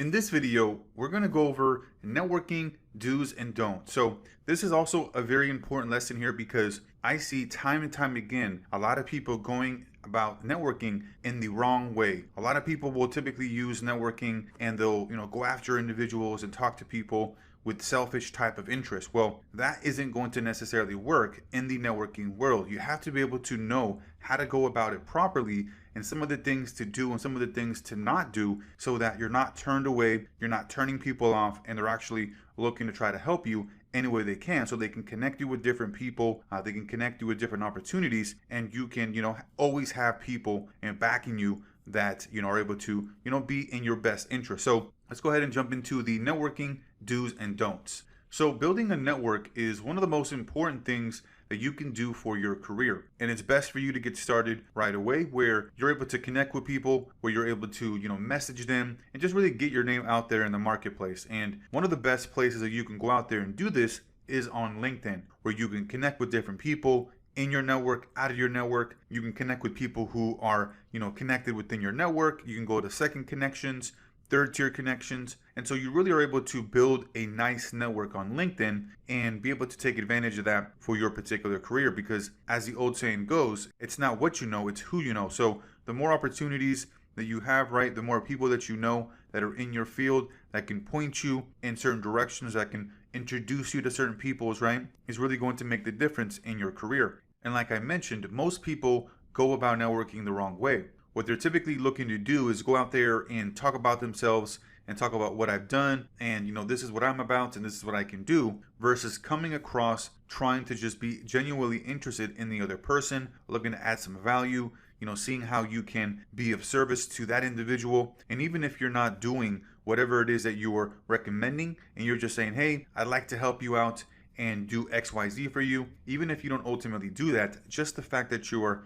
In this video, we're going to go over networking do's and don'ts. So this is also a very important lesson here because I see time and time again a lot of people going about networking in the wrong way. A lot of people will typically use networking and they'll, go after individuals and talk to people with selfish type of interest. Well, that isn't going to necessarily work in the networking world. You have to be able to know how to go about it properly and some of the things to do and some of the things to not do so that you're not turned away, you're not turning people off, and they're actually looking to try to help you any way they can so they can connect you with different people, they can connect you with different opportunities, and you can, always have people and backing you that, are able to, be in your best interest. So let's go ahead and jump into the networking do's and don'ts. So building a network is one of the most important things that you can do for your career. And it's best for you to get started right away where you're able to connect with people, where you're able to, message them and just really get your name out there in the marketplace. And one of the best places that you can go out there and do this is on LinkedIn, where you can connect with different people in your network, out of your network. You can connect with people who are, connected within your network. You can go to second connections, third tier connections. And so you really are able to build a nice network on LinkedIn and be able to take advantage of that for your particular career. Because as the old saying goes, it's not what you know, it's who you know. So the more opportunities that you have, right, the more people that you know that are in your field that can point you in certain directions, that can introduce you to certain peoples, right, is really going to make the difference in your career. And like I mentioned, most people go about networking the wrong way. What they're typically looking to do is go out there and talk about themselves and talk about what I've done and this is what I'm about and this is what I can do, versus coming across trying to just be genuinely interested in the other person, looking to add some value, seeing how you can be of service to that individual. And even if you're not doing whatever it is that you're recommending and you're just saying, hey, I'd like to help you out and do XYZ for you, even if you don't ultimately do that, just the fact that you are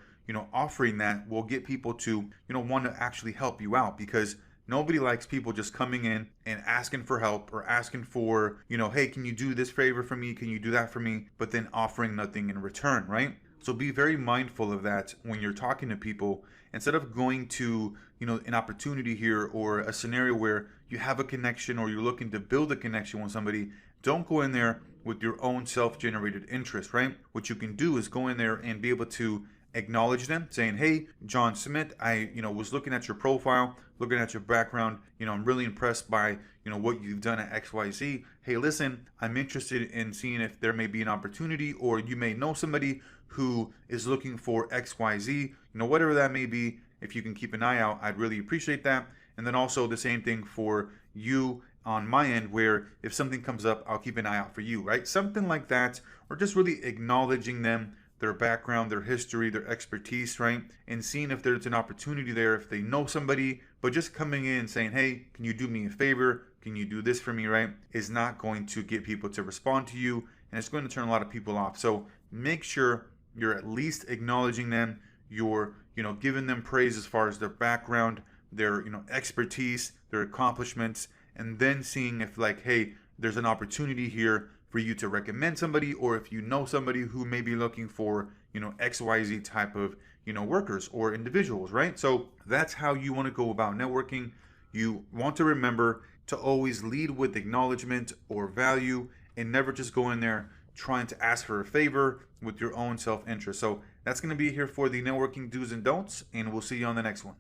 offering that will get people to, want to actually help you out, because nobody likes people just coming in and asking for help or asking for, hey, can you do this favor for me? Can you do that for me? But then offering nothing in return, right? So be very mindful of that when you're talking to people. Instead of going to, an opportunity here or a scenario where you have a connection or you're looking to build a connection with somebody, don't go in there with your own self-generated interest, right? What you can do is go in there and be able to acknowledge them, saying, hey, John Smith, I was looking at your profile, looking at your background, I'm really impressed by what you've done at XYZ. Hey, listen, I'm interested in seeing if there may be an opportunity, or you may know somebody who is looking for XYZ, whatever that may be. If you can keep an eye out, I'd really appreciate that. And then also the same thing for you on my end, where if something comes up, I'll keep an eye out for you, right? Something like that, or just really acknowledging them, their background, their history, their expertise, right? And seeing if there's an opportunity there, if they know somebody. But just coming in and saying, hey, can you do me a favor? Can you do this for me, right? Is not going to get people to respond to you, and it's going to turn a lot of people off. So make sure you're at least acknowledging them. You're, giving them praise as far as their background, their, expertise, their accomplishments, and then seeing if like, hey, there's an opportunity here for you to recommend somebody, or if you know somebody who may be looking for, XYZ type of, workers or individuals, right? So that's how you want to go about networking. You want to remember to always lead with acknowledgement or value and never just go in there trying to ask for a favor with your own self-interest. So that's going to be here for the networking do's and don'ts, and we'll see you on the next one.